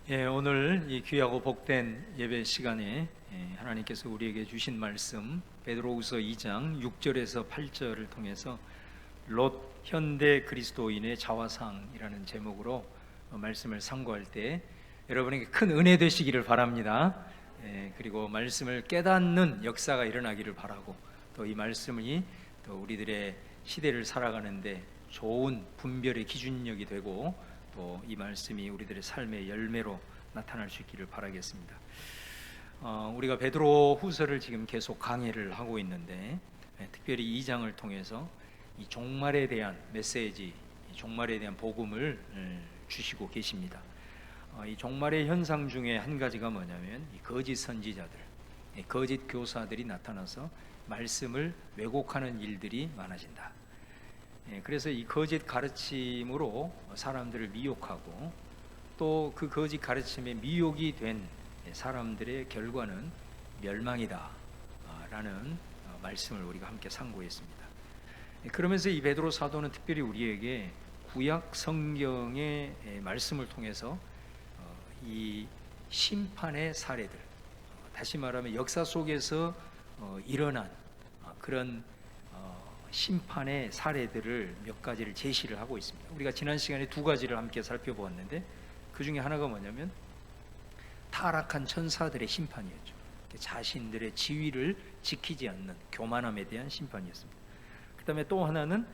오늘 이 귀하고 복된 예배 시간에 하나님께서 우리에게 주신 말씀 베드로후서 2장 6절에서 8절을 통해서 롯 현대 그리스도인의 자화상이라는 제목으로 말씀을 상고할 때 여러분에게 큰 은혜 되시기를 바랍니다. 그리고 말씀을 깨닫는 역사가 일어나기를 바라고, 또 이 말씀이 또 우리들의 시대를 살아가는데 좋은 분별의 기준력이 되고, 또 이 말씀이 우리들의 삶의 열매로 나타날 수 있기를 바라겠습니다. 우리가 베드로 후서를 지금 계속 강해를 하고 있는데, 특별히 2장을 통해서 이 종말에 대한 메시지, 종말에 대한 복음을 주시고 계십니다. 이 종말의 현상 중에 한 가지가 뭐냐면 이 거짓 선지자들, 거짓 교사들이 나타나서 말씀을 왜곡하는 일들이 많아진다. 그래서 이 거짓 가르침으로 사람들을 미혹하고, 또 그 거짓 가르침에 미혹이 된 사람들의 결과는 멸망이다 라는 말씀을 우리가 함께 상고했습니다. 그러면서 이 베드로 사도는 특별히 우리에게 구약 성경의 말씀을 통해서 이 심판의 사례들, 다시 말하면 역사 속에서 일어난 그런 심판의 사례들을 몇 가지를 제시를 하고 있습니다. 우리가 지난 시간에 두 가지를 함께 살펴보았는데, 그 중에 하나가 뭐냐면 타락한 천사들의 심판이었죠. 자신들의 지위를 지키지 않는 교만함에 대한 심판이었습니다. 그 다음에 또 하나는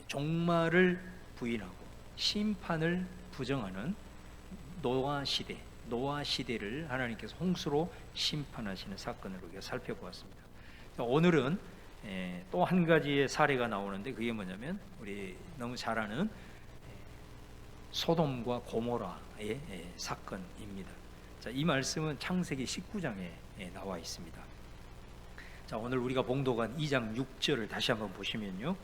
종말을 부인하고 심판을 부정하는 노아 시대를 하나님께서 홍수로 심판하시는 사건을 우리가 살펴보았습니다. 오늘은 또 한 가지의 사례가 나오는데, 그게 뭐냐면 우리 너무 잘 아는 소돔과 고모라의 사건입니다. 자, 이 말씀은 창세기 19장에 나와 있습니다. 자, 오늘 우리가 봉독한 2장 6절을 다시 한번 보시면요,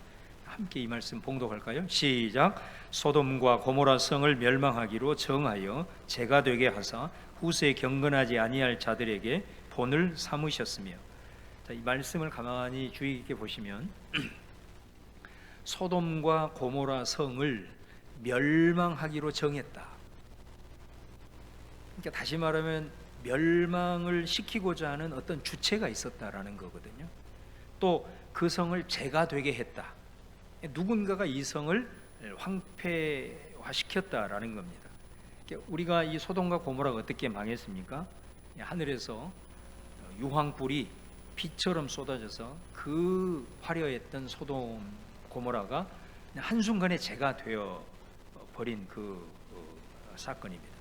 함께 이 말씀 봉독할까요? 시작. 소돔과 고모라 성을 멸망하기로 정하여 제가 되게 하사 후세에 경건하지 아니할 자들에게 본을 삼으셨으며. 자, 이 말씀을 가만히 주의 깊게 보시면 소돔과 고모라 성을 멸망하기로 정했다. 그러니까 다시 말하면 멸망을 시키고자 하는 어떤 주체가 있었다라는 거거든요. 또 그 성을 죄가 되게 했다. 누군가가 이 성을 황폐화시켰다라는 겁니다. 우리가 이 소돔과 고모라가 어떻게 망했습니까? 하늘에서 유황불이 빛처럼 쏟아져서 그 화려했던 소돔 고모라가 한순간에 죄가 되어 버린 그 사건입니다.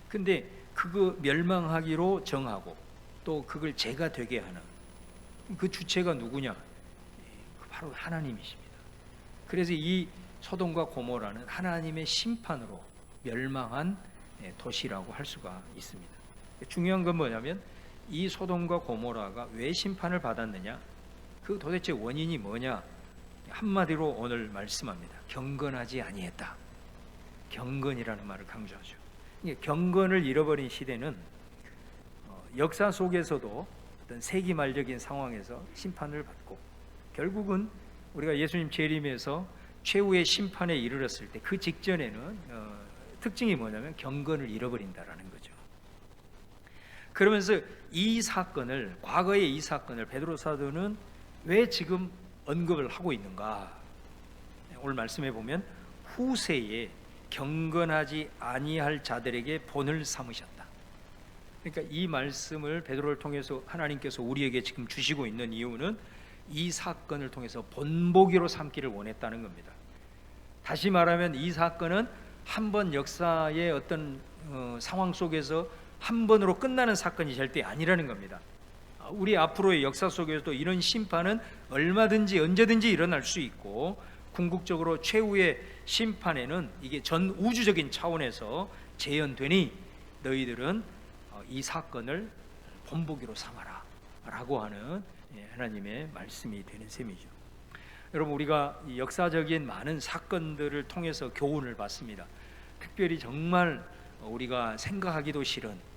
근데 그거 멸망하기로 정하고 또 그걸 죄가 되게 하는 그 주체가 누구냐? 바로 하나님이십니다. 그래서 이 소돔과 고모라는 하나님의 심판으로 멸망한 도시라고 할 수가 있습니다. 중요한 건 뭐냐면 이 소돔과 고모라가 왜 심판을 받았느냐, 그 도대체 원인이 뭐냐, 한마디로 오늘 말씀합니다. 경건하지 아니했다. 경건이라는 말을 강조하죠. 경건을 잃어버린 시대는 역사 속에서도 어떤 세기말적인 상황에서 심판을 받고, 결국은 우리가 예수님 재림에서 최후의 심판에 이르렀을 때 그 직전에는 특징이 뭐냐면 경건을 잃어버린다라는 거죠. 그러면서 이 사건을, 과거의 이 사건을 베드로 사도는 왜 지금 언급을 하고 있는가? 오늘 말씀해 보면 후세에 경건하지 아니할 자들에게 본을 삼으셨다. 그러니까 이 말씀을 베드로를 통해서 하나님께서 우리에게 지금 주시고 있는 이유는 이 사건을 통해서 본보기로 삼기를 원했다는 겁니다. 다시 말하면 이 사건은 한 번 역사의 어떤 상황 속에서 한 번으로 끝나는 사건이 절대 아니라는 겁니다. 우리 앞으로의 역사 속에서도 이런 심판은 얼마든지 언제든지 일어날 수 있고, 궁극적으로 최후의 심판에는 이게 전 우주적인 차원에서 재현되니 너희들은 이 사건을 본보기로 삼아라 라고 하는 하나님의 말씀이 되는 셈이죠. 여러분, 우리가 역사적인 많은 사건들을 통해서 교훈을 받습니다. 특별히 정말 우리가 생각하기도 싫은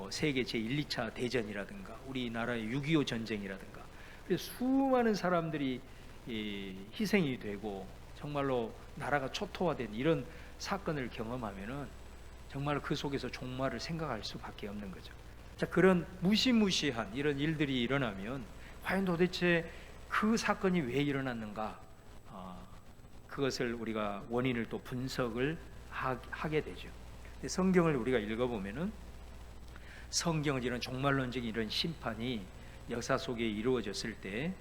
세계 제1, 2차 대전이라든가 우리나라의 6.25 전쟁이라든가, 수많은 사람들이 희생이 되고 정말로 나라가 초토화된 이런 사건을 경험하면은 정말 그 속에서 종말을 생각할 수밖에 없는 거죠. 자, 그런 무시무시한 이런 일들이 일어나면 과연 도대체 그 사건이 왜 일어났는가? 그것을 우리가 원인을 또 분석을 하게 되죠. 근데 성경을 우리가 읽어보면은 성경은 이런 종말론적인 이런 심판이 역사 속에 이루어졌을 때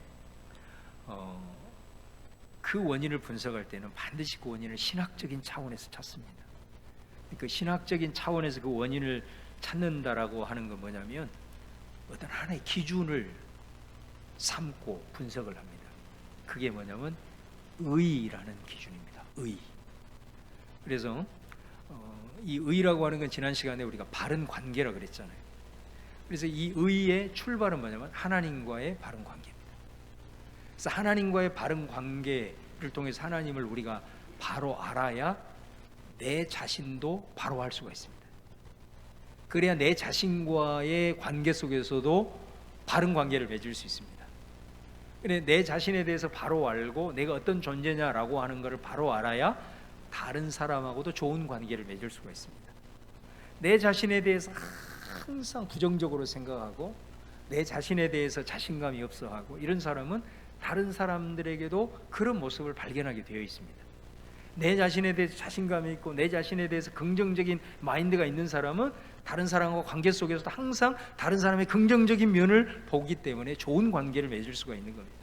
그 원인을 분석할 때는 반드시 그 원인을 신학적인 차원에서 찾습니다. 그 신학적인 차원에서 그 원인을 찾는다라고 하는 건 뭐냐면 어떤 하나의 기준을 삼고 분석을 합니다. 그게 뭐냐면 의라는 기준입니다. 의. 그래서 이 의라고 하는 건 지난 시간에 우리가 바른 관계라 그랬잖아요. 그래서 이 의의 출발은 뭐냐면 하나님과의 바른 관계입니다. 그래서 하나님과의 바른 관계를 통해서 하나님을 우리가 바로 알아야 내 자신도 바로 할 수가 있습니다. 그래야 내 자신과의 관계 속에서도 바른 관계를 맺을 수 있습니다. 그래, 내 자신에 대해서 바로 알고 내가 어떤 존재냐라고 하는 것을 바로 알아야 다른 사람하고도 좋은 관계를 맺을 수가 있습니다. 내 자신에 대해서 항상 부정적으로 생각하고 내 자신에 대해서 자신감이 없어하고 이런 사람은 다른 사람들에게도 그런 모습을 발견하게 되어 있습니다. 내 자신에 대해서 자신감이 있고 내 자신에 대해서 긍정적인 마인드가 있는 사람은 다른 사람과 관계 속에서도 항상 다른 사람의 긍정적인 면을 보기 때문에 좋은 관계를 맺을 수가 있는 겁니다.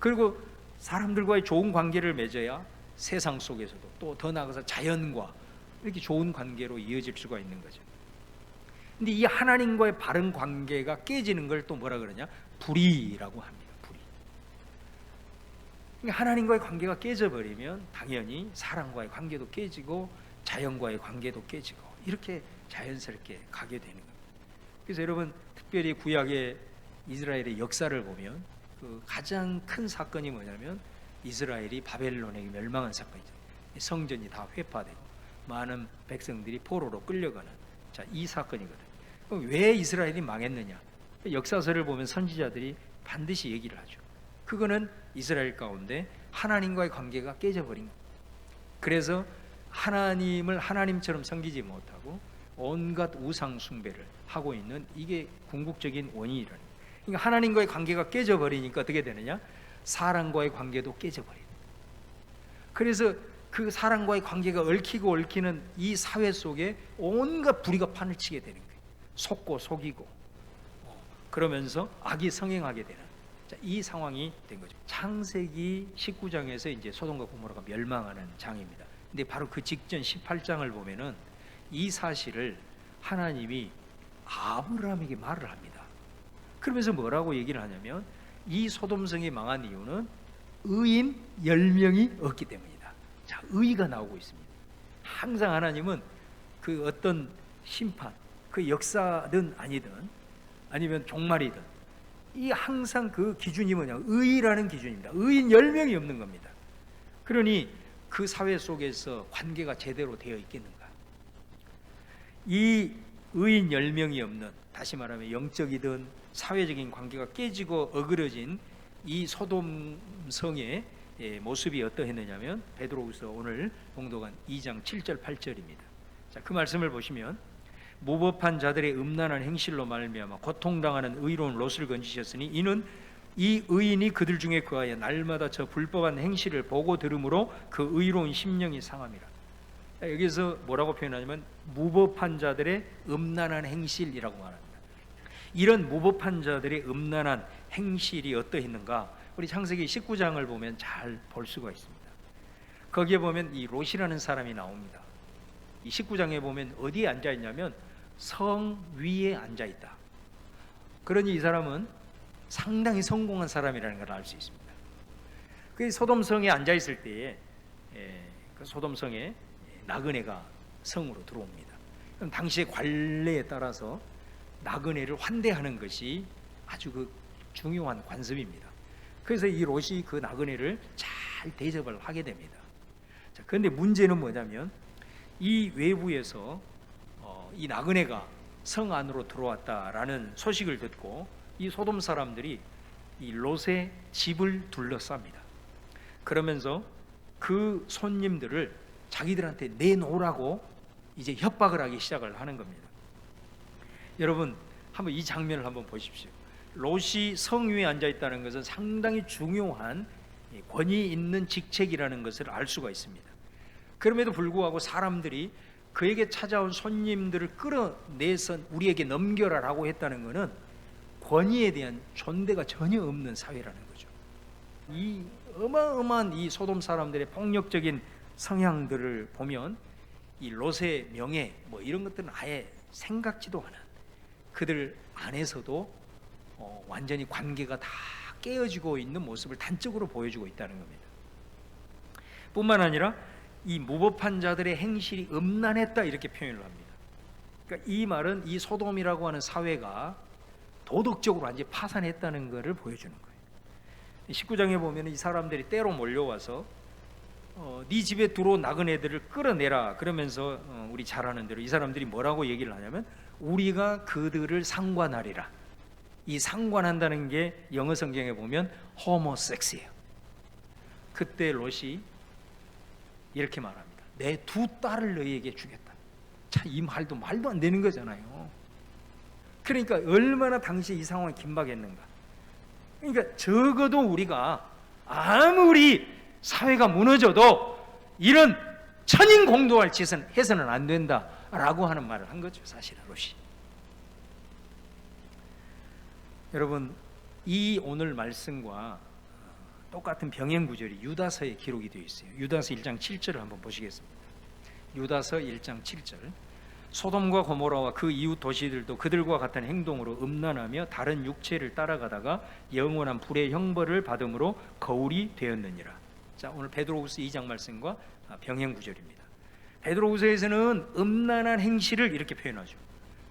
그리고 사람들과의 좋은 관계를 맺어야 세상 속에서도 또 더 나아가서 자연과 이렇게 좋은 관계로 이어질 수가 있는 거죠. 근데 이 하나님과의 바른 관계가 깨지는 걸 또 뭐라 그러냐? 불의라고 합니다. 불의. 그러니까 하나님과의 관계가 깨져버리면 당연히 사람과의 관계도 깨지고 자연과의 관계도 깨지고 이렇게 자연스럽게 가게 되는 겁니다. 그래서 여러분 특별히 구약의 이스라엘의 역사를 보면 그 가장 큰 사건이 뭐냐면 이스라엘이 바벨론에게 멸망한 사건이죠. 성전이 다 회파되고 많은 백성들이 포로로 끌려가는 이 사건이거든요. 그럼 왜 이스라엘이 망했느냐? 역사서를 보면 선지자들이 반드시 얘기를 하죠. 그거는 이스라엘 가운데 하나님과의 관계가 깨져버린 거예요. 그래서 하나님을 하나님처럼 섬기지 못하고 온갖 우상 숭배를 하고 있는 이게 궁극적인 원인이라는 거예요. 그러니까 하나님과의 관계가 깨져버리니까 어떻게 되느냐? 사람과의 관계도 깨져버려요. 그래서 그 사람과의 관계가 얽히고 얽히는 이 사회 속에 온갖 불의가 판을 치게 되는 거예요. 속고 속이고 그러면서 악이 성행하게 되는 이 상황이 된 거죠. 창세기 19장에서 이제 소돔과 고모라가 멸망하는 장입니다. 근데 바로 그 직전 18장을 보면은 이 사실을 하나님이 아브라함에게 말을 합니다. 그러면서 뭐라고 얘기를 하냐면 이 소돔성이 망한 이유는 의인 10명이 없기 때문이다. 자, 의가 나오고 있습니다. 항상 하나님은 그 어떤 심판, 그 역사든 아니든 아니면 종말이든 이 항상 그 기준이 뭐냐? 의라는 기준입니다. 의인 10명이 없는 겁니다. 그러니 그 사회 속에서 관계가 제대로 되어 있겠는가? 이 의인 10명이 없는, 다시 말하면 영적이든 사회적인 관계가 깨지고 어그러진 이 소돔성의 모습이 어떠했느냐면 베드로후서 오늘 봉독한 2장 7절 8절입니다. 자, 그 말씀을 보시면 무법한 자들의 음란한 행실로 말미암아 고통당하는 의로운 롯을 건지셨으니 이는 이 의인이 그들 중에 거하여 날마다 저 불법한 행실을 보고 들으므로 그 의로운 심령이 상함이라. 여기서 뭐라고 표현하냐면 무법한 자들의 음란한 행실이라고 말합니다. 이런 무법한 자들의 음란한 행실이 어떠했는가? 우리 창세기 19장을 보면 잘 볼 수가 있습니다. 거기에 보면 이 롯이라는 사람이 나옵니다. 이 19장에 보면 어디에 앉아 있냐면 성 위에 앉아 있다. 그러니 이 사람은 상당히 성공한 사람이라는 걸 알 수 있습니다. 그 소돔성에 앉아 있을 때에 그 소돔성에 나그네가 성으로 들어옵니다. 그럼 당시의 관례에 따라서 나그네를 환대하는 것이 아주 그 중요한 관습입니다. 그래서 이 롯이 그 나그네를 잘 대접을 하게 됩니다. 자, 그런데 문제는 뭐냐면 이 외부에서 이 나그네가 성 안으로 들어왔다라는 소식을 듣고 이 소돔 사람들이 이 롯의 집을 둘러쌉니다. 그러면서 그 손님들을 자기들한테 내놓으라고 이제 협박을 하기 시작을 하는 겁니다. 여러분 한번 이 장면을 한번 보십시오. 롯이 성 위에 앉아 있다는 것은 상당히 중요한 권위 있는 직책이라는 것을 알 수가 있습니다. 그럼에도 불구하고 사람들이 그에게 찾아온 손님들을 끌어내서 우리에게 넘겨라라고 했다는 것은 권위에 대한 존대가 전혀 없는 사회라는 거죠. 이 어마어마한 이 소돔 사람들의 폭력적인 성향들을 보면 이 롯의 명예 뭐 이런 것들은 아예 생각지도 않은, 그들 안에서도 완전히 관계가 다 깨어지고 있는 모습을 단적으로 보여주고 있다는 겁니다. 뿐만 아니라 이 무법한 자들의 행실이 음란했다 이렇게 표현을 합니다. 그러니까 이 말은 이 소돔이라고 하는 사회가 도덕적으로 완전히 파산했다는 것을 보여주는 거예요. 19장에 보면 이 사람들이 때로 몰려와서 네 집에 들어오 나그네들을 끌어내라 그러면서 우리 잘 아는 대로 이 사람들이 뭐라고 얘기를 하냐면 우리가 그들을 상관하리라. 이 상관한다는 게 영어 성경에 보면 호모섹스예요. 그때 롯이 이렇게 말합니다. 내 두 딸을 너희에게 주겠다. 참 이 말도 안 되는 거잖아요. 그러니까 얼마나 당시에 이 상황이 긴박했는가. 그러니까 적어도 우리가 아무리 사회가 무너져도 이런 천인공노할 짓은 해서는 안 된다라고 하는 말을 한 거죠. 사실은 롯이. 여러분 이 오늘 말씀과 똑같은 병행 구절이 유다서에 기록이 되어 있어요. 유다서 1장 7절을 한번 보시겠습니다. 유다서 1장 7절. 소돔과 고모라와 그 이웃 도시들도 그들과 같은 행동으로 음란하며 다른 육체를 따라가다가 영원한 불의 형벌을 받음으로 거울이 되었느니라. 자, 오늘 베드로후서 2장 말씀과 병행 구절입니다. 베드로후서에서는 음란한 행실을 이렇게 표현하죠.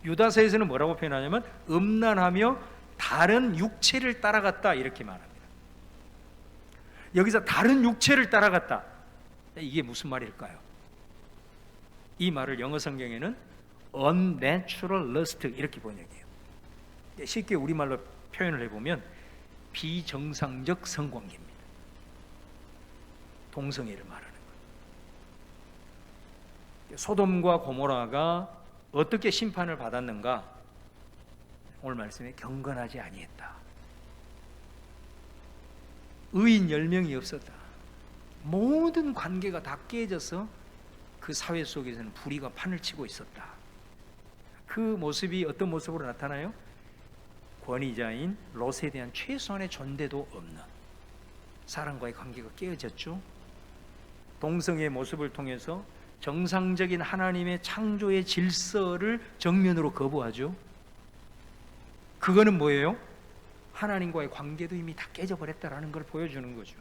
유다서에서는 뭐라고 표현하냐면 음란하며 다른 육체를 따라갔다 이렇게 말합니다. 여기서 다른 육체를 따라갔다, 이게 무슨 말일까요? 이 말을 영어 성경에는 unnatural lust 이렇게 번역해요. 쉽게 우리말로 표현을 해보면 비정상적 성관계입니다. 동성애를 말하는 거예요. 소돔과 고모라가 어떻게 심판을 받았는가? 오늘 말씀에 경건하지 아니했다. 의인 10명이 없었다. 모든 관계가 다 깨져서 그 사회 속에서는 불의가 판을 치고 있었다. 그 모습이 어떤 모습으로 나타나요? 권위자인 롯에 대한 최소한의 존대도 없는 사람과의 관계가 깨어졌죠. 동성애의 모습을 통해서 정상적인 하나님의 창조의 질서를 정면으로 거부하죠. 그거는 뭐예요? 하나님과의 관계도 이미 다 깨져버렸다라는 걸 보여주는 거죠.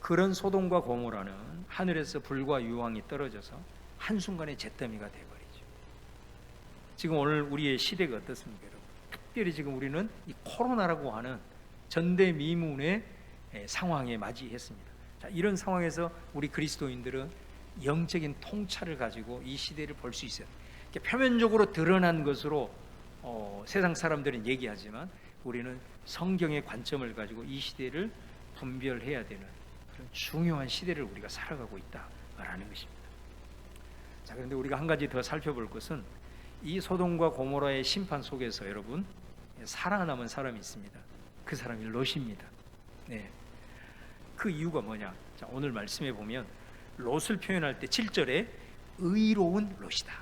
그런 소돔과 고모라는 하늘에서 불과 유황이 떨어져서 한순간에 잿더미가 되어버리죠. 지금 오늘 우리의 시대가 어떻습니까, 여러분? 특별히 지금 우리는 이 코로나라고 하는 전대미문의 상황에 맞이했습니다. 자, 이런 상황에서 우리 그리스도인들은 영적인 통찰을 가지고 이 시대를 볼 수 있어요. 표면적으로 드러난 것으로 세상 사람들은 얘기하지만 우리는 성경의 관점을 가지고 이 시대를 분별해야 되는 그런 중요한 시대를 우리가 살아가고 있다라는 것입니다. 자, 그런데 우리가 한 가지 더 살펴볼 것은 이 소돔과 고모라의 심판 속에서 여러분 살아남은 사람이 있습니다. 그 사람이 롯입니다. 네. 그 이유가 뭐냐? 자, 오늘 말씀해 보면 롯을 표현할 때 7절에 의로운 롯이다.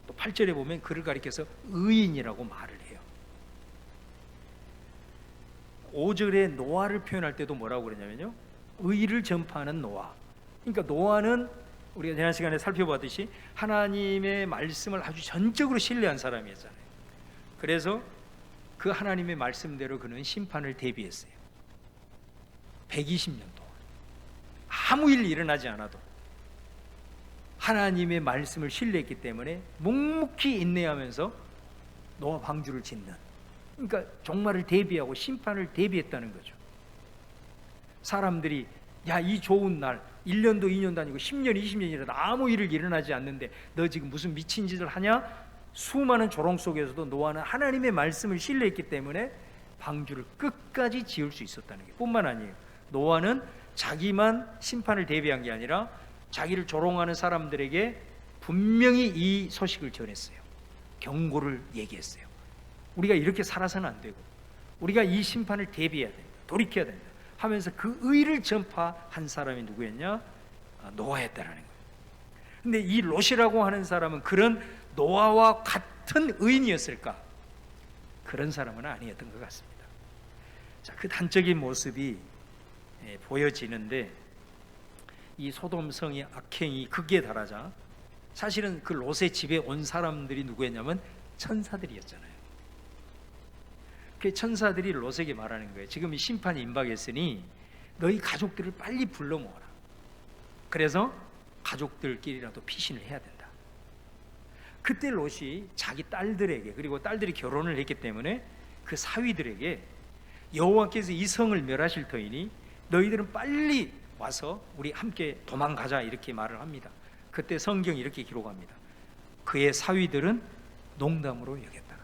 또 8절에 보면 그를 가리켜서 의인이라고 말을 해요. 5절에 노아를 표현할 때도 뭐라고 그러냐면요, 의를 전파하는 노아. 그러니까 노아는 우리가 지난 시간에 살펴봤듯이 하나님의 말씀을 아주 전적으로 신뢰한 사람이었잖아요. 그래서 그 하나님의 말씀대로 그는 심판을 대비했어요. 120년 동안 아무 일 일어나지 않아도 하나님의 말씀을 신뢰했기 때문에 묵묵히 인내하면서 노아 방주를 짓는, 그러니까 종말을 대비하고 심판을 대비했다는 거죠. 사람들이 야, 이 좋은 날 1년도 2년도 아니고 10년 20년이라도 아무 일을 일어나지 않는데 너 지금 무슨 미친 짓을 하냐? 수많은 조롱 속에서도 노아는 하나님의 말씀을 신뢰했기 때문에 방주를 끝까지 지을 수 있었다는 게 뿐만 아니에요. 노아는 자기만 심판을 대비한 게 아니라 자기를 조롱하는 사람들에게 분명히 이 소식을 전했어요. 경고를 얘기했어요. 우리가 이렇게 살아서는 안 되고 우리가 이 심판을 대비해야 된다, 돌이켜야 된다 하면서 그 의를 전파한 사람이 누구였냐? 노아였다라는 거예요. 근데 이 롯이라고 하는 사람은 그런 노아와 같은 의인이었을까? 그런 사람은 아니었던 것 같습니다. 자, 그 단적인 모습이 보여지는데, 이 소돔성의 악행이 극에 달하자 사실은 그 롯의 집에 온 사람들이 누구였냐면 천사들이었잖아요. 그 천사들이 롯에게 말하는 거예요. 지금 이 심판이 임박했으니 너희 가족들을 빨리 불러 모아라. 그래서 가족들끼리라도 피신을 해야 된다. 그때 롯이 자기 딸들에게, 그리고 딸들이 결혼을 했기 때문에 그 사위들에게 여호와께서 이 성을 멸하실 터이니 너희들은 빨리 와서 우리 함께 도망가자, 이렇게 말을 합니다. 그때 성경이 이렇게 기록합니다. 그의 사위들은 농담으로 여겼다,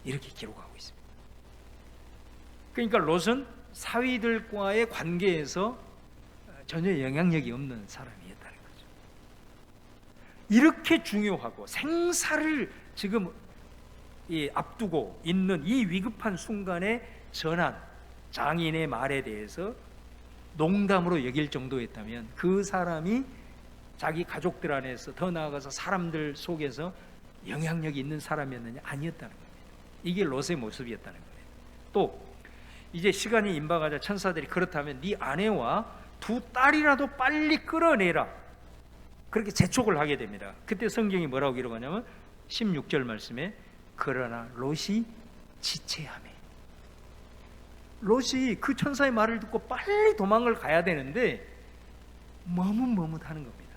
이렇게 기록하고 있습니다. 그러니까 롯은 사위들과의 관계에서 전혀 영향력이 없는 사람이었다는 거죠. 이렇게 중요하고 생사를 지금 앞두고 있는 이 위급한 순간에 전한 장인의 말에 대해서 농담으로 여길 정도였다면 그 사람이 자기 가족들 안에서, 더 나아가서 사람들 속에서 영향력이 있는 사람이었느냐? 아니었다는 겁니다. 이게 롯의 모습이었다는 거예요. 또 이제 시간이 임박하자 천사들이 그렇다면 네 아내와 두 딸이라도 빨리 끌어내라, 그렇게 재촉을 하게 됩니다. 그때 성경이 뭐라고 기록하냐면 16절 말씀에 그러나 롯이 지체하매, 롯이 그 천사의 말을 듣고 빨리 도망을 가야 되는데 머뭇머뭇하는 겁니다.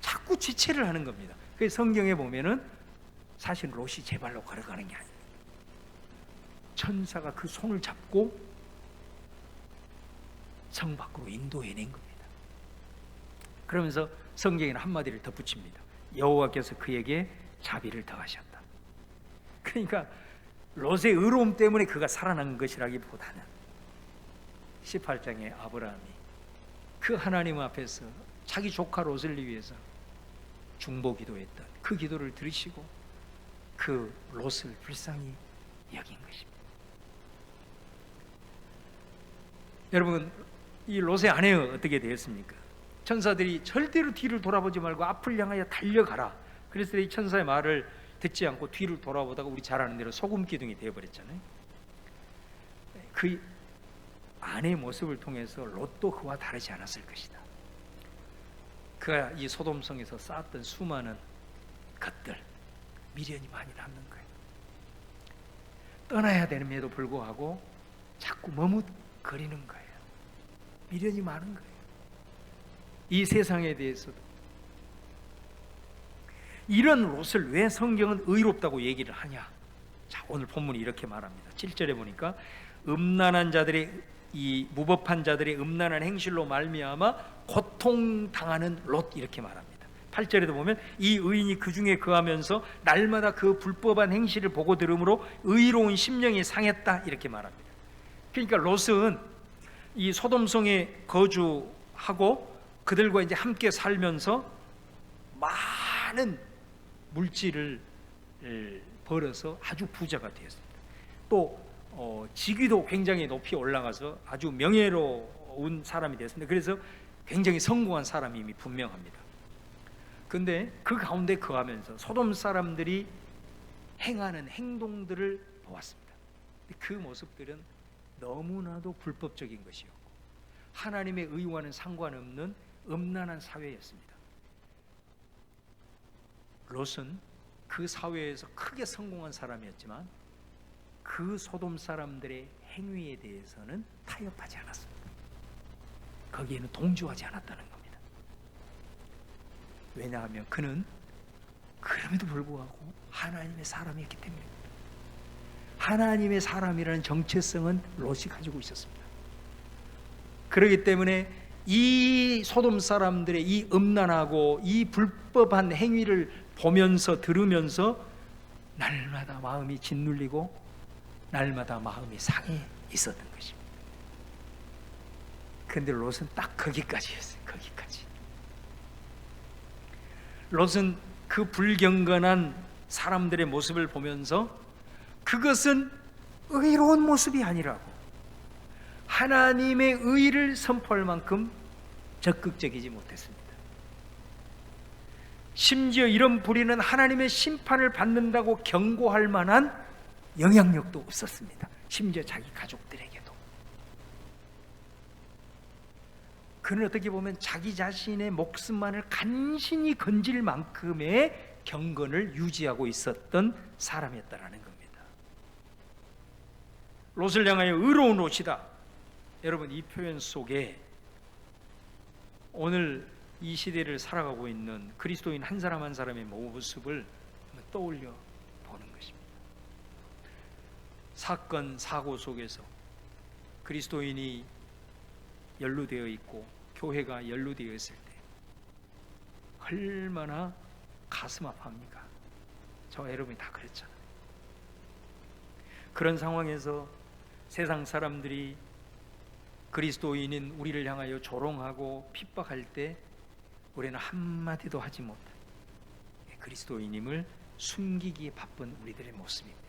자꾸 지체를 하는 겁니다. 그래서 성경에 보면은 사실 롯이 제 발로 걸어가는 게 아닙니다. 천사가 그 손을 잡고 성 밖으로 인도해낸 겁니다. 그러면서 성경에는 한마디를 덧붙입니다. 여호와께서 그에게 자비를 더하셨다. 그러니까 롯의 의로움 때문에 그가 살아난 것이라기보다는 18장에 아브라함이 그 하나님 앞에서 자기 조카 롯을 위해서 중보 기도했던 그 기도를 들으시고 그 롯을 불쌍히 여긴 것입니다. 여러분, 이 롯의 아내가 어떻게 되었습니까? 천사들이 절대로 뒤를 돌아보지 말고 앞을 향하여 달려가라, 그래서 이 천사의 말을 듣지 않고 뒤를 돌아보다가 우리 잘 아는 대로 소금 기둥이 되어버렸잖아요. 그 아내의 모습을 통해서 롯도 그와 다르지 않았을 것이다. 그가 이 소돔성에서 쌓았던 수많은 것들, 미련이 많이 남는 거예요. 떠나야 됨에도 불구하고 자꾸 머뭇거리는 거예요. 미련이 많은 거예요. 이 세상에 대해서도. 이런 롯을 왜 성경은 의롭다고 얘기를 하냐? 자, 오늘 본문이 이렇게 말합니다. 7절에 보니까 음란한 자들의, 이 무법한 자들의 음란한 행실로 말미암아 고통당하는 롯, 이렇게 말합니다. 8절에도 보면 이 의인이 그 중에 거하면서 날마다 그 불법한 행실을 보고 들으므로 의로운 심령이 상했다, 이렇게 말합니다. 그러니까 롯은 이 소돔성에 거주하고 그들과 이제 함께 살면서 많은 물질을 벌어서 아주 부자가 되었습니다. 또 직위도 굉장히 높이 올라가서 아주 명예로운 사람이 되었습니다. 그래서 굉장히 성공한 사람이 이미 분명합니다. 그런데 그 가운데 거하면서 소돔 사람들이 행하는 행동들을 보았습니다. 그 모습들은 너무나도 불법적인 것이었고 하나님의 의와는 상관없는 음란한 사회였습니다. 롯은 그 사회에서 크게 성공한 사람이었지만 그 소돔 사람들의 행위에 대해서는 타협하지 않았습니다. 거기에는 동조하지 않았다는 겁니다. 왜냐하면 그는 그럼에도 불구하고 하나님의 사람이었기 때문입니다. 하나님의 사람이라는 정체성은 롯이 가지고 있었습니다. 그렇기 때문에 이 소돔 사람들의 이 음란하고 이 불법한 행위를 보면서 들으면서 날마다 마음이 짓눌리고 날마다 마음이 상해 있었던 것입니다. 그런데 롯은 딱 거기까지였어요. 거기까지. 롯은 그 불경건한 사람들의 모습을 보면서 그것은 의로운 모습이 아니라고, 하나님의 의를 선포할 만큼 적극적이지 못했습니다. 심지어 이런 불의는 하나님의 심판을 받는다고 경고할 만한 영향력도 없었습니다. 심지어 자기 가족들에게도. 그는 어떻게 보면 자기 자신의 목숨만을 간신히 건질 만큼의 경건을 유지하고 있었던 사람이었다라는 겁니다. 롯을 향하여 의로운 롯이다. 여러분, 이 표현 속에 오늘 이 시대를 살아가고 있는 그리스도인 한 사람 한 사람의 모습을 떠올려 보는 것입니다. 사건, 사고 속에서 그리스도인이 연루되어 있고 교회가 연루되어 있을 때 얼마나 가슴 아파합니까? 저와 여러분이 다 그랬잖아요. 그런 상황에서 세상 사람들이 그리스도인인 우리를 향하여 조롱하고 핍박할 때 우리는 한마디도 하지 못한 그리스도인임을 숨기기에 바쁜 우리들의 모습입니다.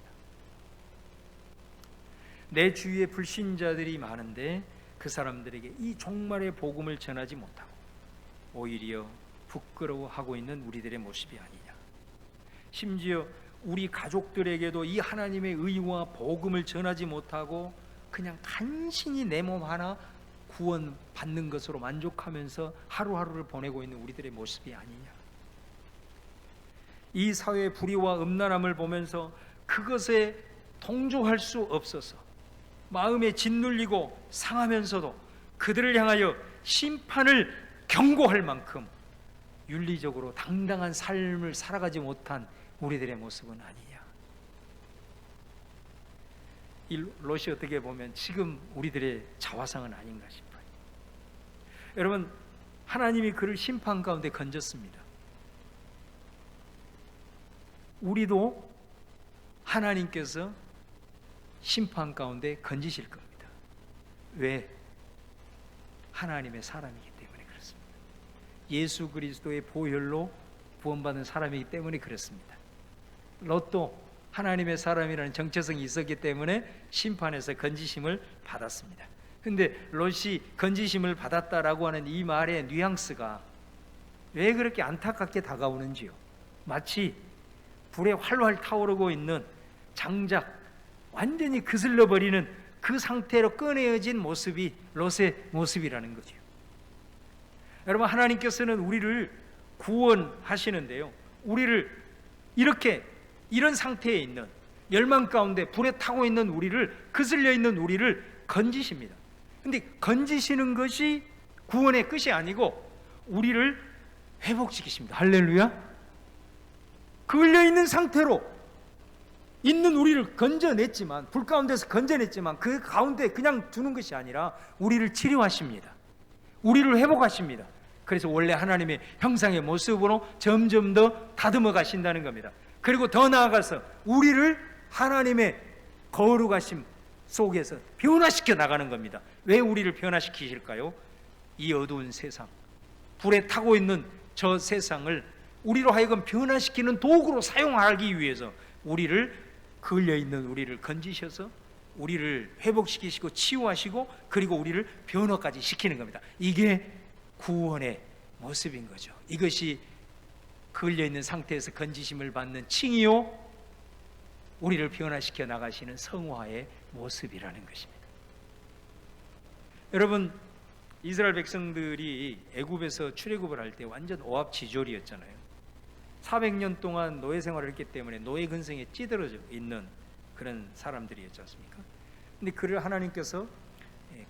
내 주위에 불신자들이 많은데 그 사람들에게 이 종말의 복음을 전하지 못하고 오히려 부끄러워하고 있는 우리들의 모습이 아니냐. 심지어 우리 가족들에게도 이 하나님의 의와 복음을 전하지 못하고 그냥 간신히 내 몸 하나 구원 받는 것으로 만족하면서 하루하루를 보내고 있는 우리들의 모습이 아니냐. 이 사회의 불의와 음란함을 보면서 그것에 동조할 수 없어서 마음에 짓눌리고 상하면서도 그들을 향하여 심판을 경고할 만큼 윤리적으로 당당한 삶을 살아가지 못한 우리들의 모습은 아니냐. 이 롯이 어떻게 보면 지금 우리들의 자화상은 아닌가 싶어요. 여러분, 하나님이 그를 심판 가운데 건졌습니다. 우리도 하나님께서 심판 가운데 건지실 겁니다. 왜? 하나님의 사람이기 때문에 그렇습니다. 예수 그리스도의 보혈로 구원받은 사람이기 때문에 그렇습니다. 롯도 하나님의 사람이라는 정체성이 있었기 때문에 심판에서 건지심을 받았습니다. 근데 롯이 건지심을 받았다라고 하는 이 말의 뉘앙스가 왜 그렇게 안타깝게 다가오는지요. 마치 불에 활활 타오르고 있는 장작 완전히 그슬러 버리는 그 상태로 꺼내어진 모습이 롯의 모습이라는 거죠. 여러분, 하나님께서는 우리를 구원하시는데요, 우리를 이런 상태에 있는 멸망 가운데 불에 타고 있는 우리를, 그슬려 있는 우리를 건지십니다. 근데 건지시는 것이 구원의 끝이 아니고 우리를 회복시키십니다. 할렐루야. 그을려 있는 상태로 있는 우리를 건져냈지만, 불 가운데서 건져냈지만 그 가운데 그냥 두는 것이 아니라 우리를 치료하십니다. 우리를 회복하십니다. 그래서 원래 하나님의 형상의 모습으로 점점 더 다듬어 가신다는 겁니다. 그리고 더 나아가서 우리를 하나님의 거룩하심 속에서 변화시켜 나가는 겁니다. 왜 우리를 변화시키실까요? 이 어두운 세상, 불에 타고 있는 저 세상을 우리로 하여금 변화시키는 도구로 사용하기 위해서 우리를, 걸려 있는 우리를 건지셔서 우리를 회복시키시고 치유하시고 그리고 우리를 변화까지 시키는 겁니다. 이게 구원의 모습인 거죠. 이것이 걸려 있는 상태에서 건지심을 받는 칭이요, 우리를 변화시켜 나가시는 성화의 모습이라는 것입니다. 여러분, 이스라엘 백성들이 애굽에서 출애굽을 할 때 완전 오합지졸이었잖아요. 400년 동안 노예 생활을 했기 때문에 노예 근성에 찌들어져 있는 그런 사람들이었지 않습니까? 근데 그를 하나님께서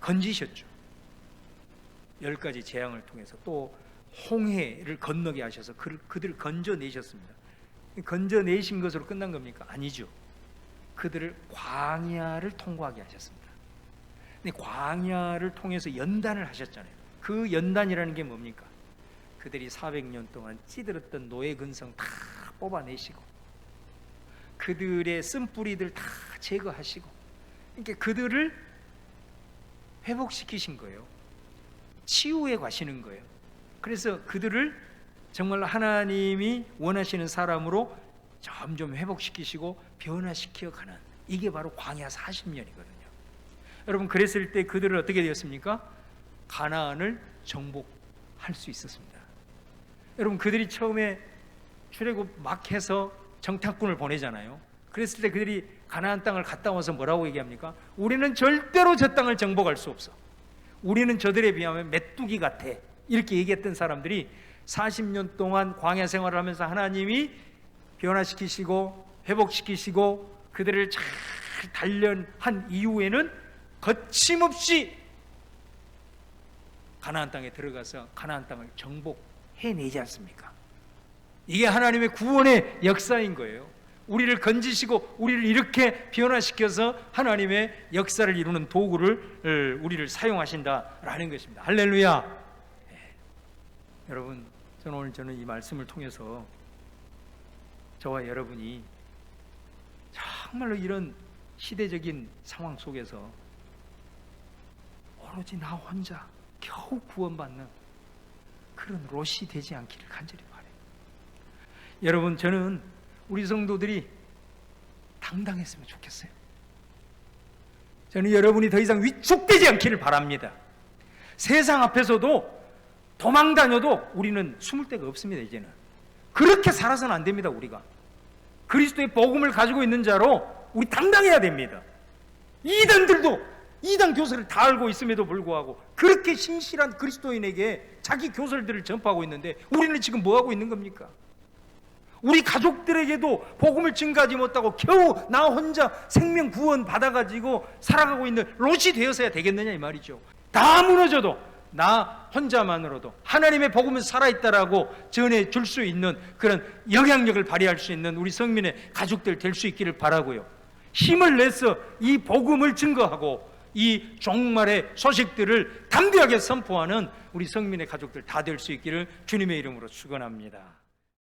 건지셨죠. 10가지 재앙을 통해서 또 홍해를 건너게 하셔서 그들을 건져내셨습니다. 건져내신 것으로 끝난 겁니까? 아니죠. 그들을 광야를 통과하게 하셨습니다. 근데 광야를 통해서 연단을 하셨잖아요. 그 연단이라는 게 뭡니까? 그들이 400년 동안 찌들었던 노예 근성 다 뽑아내시고 그들의 쓴뿌리들 다 제거하시고, 그러니까 그들을 회복시키신 거예요. 치유해 가시는 거예요. 그래서 그들을 정말 하나님이 원하시는 사람으로 점점 회복시키시고 변화시켜 가는, 이게 바로 광야 40년이거든요. 여러분, 그랬을 때 그들은 어떻게 되었습니까? 가나안을 정복할 수 있었습니다. 여러분, 그들이 처음에 출애굽 막 해서 정탐꾼을 보내잖아요. 그랬을 때 그들이 가나안 땅을 갔다 와서 뭐라고 얘기합니까? 우리는 절대로 저 땅을 정복할 수 없어. 우리는 저들에 비하면 메뚜기 같아. 이렇게 얘기했던 사람들이 40년 동안 광야 생활을 하면서 하나님이 변화시키시고 회복시키시고 그들을 잘 단련한 이후에는 거침없이 가나안 땅에 들어가서 가나안 땅을 정복해내지 않습니까? 이게 하나님의 구원의 역사인 거예요. 우리를 건지시고 우리를 이렇게 변화시켜서 하나님의 역사를 이루는 도구를 우리를 사용하신다라는 것입니다. 할렐루야. 여러분, 저는 이 말씀을 통해서 저와 여러분이 정말로 이런 시대적인 상황 속에서 오로지 나 혼자 겨우 구원받는 그런 롯이 되지 않기를 간절히 바라요. 여러분, 저는 우리 성도들이 당당했으면 좋겠어요. 저는 여러분이 더 이상 위축되지 않기를 바랍니다. 세상 앞에서도 도망 다녀도 우리는 숨을 데가 없습니다. 이제는 그렇게 살아서는 안 됩니다. 우리가 그리스도의 복음을 가지고 있는 자로 우리 당당해야 됩니다. 이단들도 이단 교설을 다 알고 있음에도 불구하고 그렇게 신실한 그리스도인에게 자기 교설들을 전파하고 있는데 우리는 지금 뭐 하고 있는 겁니까? 우리 가족들에게도 복음을 증가하지 못하고 겨우 나 혼자 생명 구원 받아가지고 살아가고 있는 롯이 되어서야 되겠느냐 이 말이죠. 다 무너져도 나 혼자만으로도 하나님의 복음은 살아있다라고 전해줄 수 있는 그런 영향력을 발휘할 수 있는 우리 성민의 가족들 될 수 있기를 바라고요. 힘을 내서 이 복음을 증거하고 이 종말의 소식들을 담대하게 선포하는 우리 성민의 가족들 다 될 수 있기를 주님의 이름으로 축원합니다.